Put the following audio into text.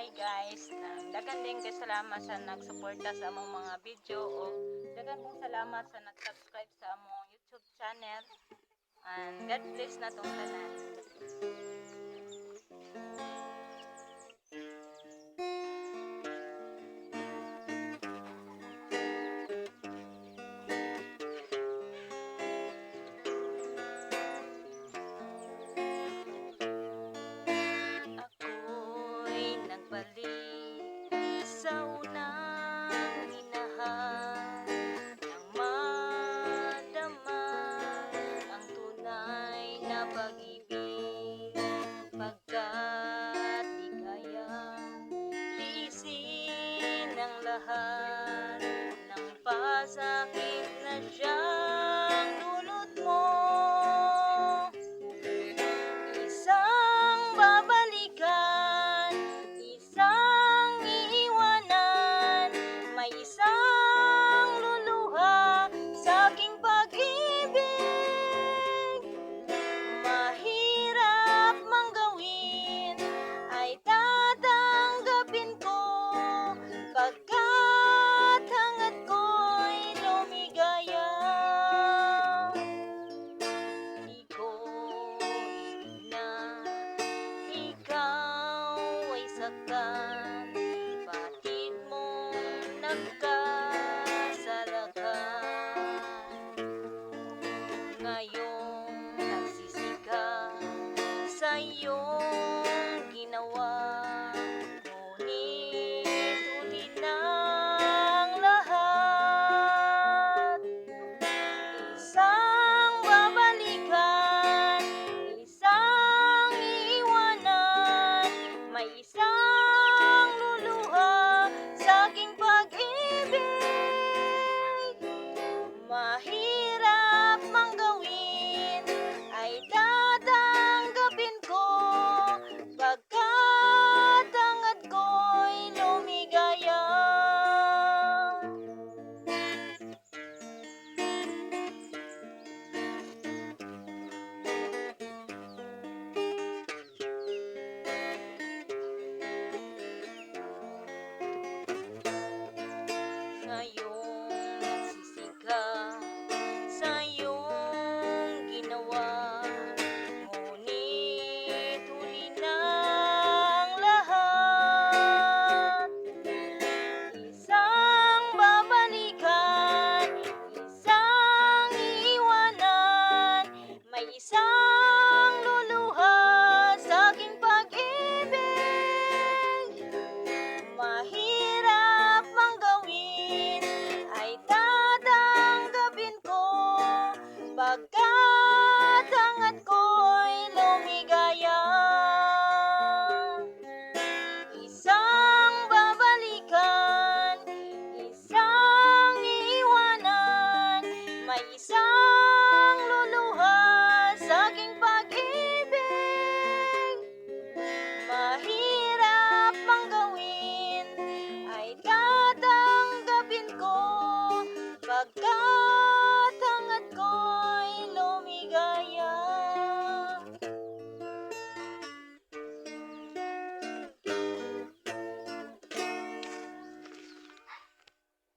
Hi guys, dagan din kay salamat sa nagsuporta sa among mga video o dagan din salamat sa nag-subscribe sa among YouTube channel. And God bless na tong tanan. Ako'y nagbalik sa unang minahal nang madama ang tunay na pag-ibig, pagkat di kayang tiisin ang lahat ng pasakit na siyang dulot mo. Isang babalikan, isang iiwanan, may isang luluha sa aking pag-ibig. Mahirap mang gawin ay tatanggapin ko, pagkat hangad ko'y lumigaya. Di ko ibig na ikaw ay saktan.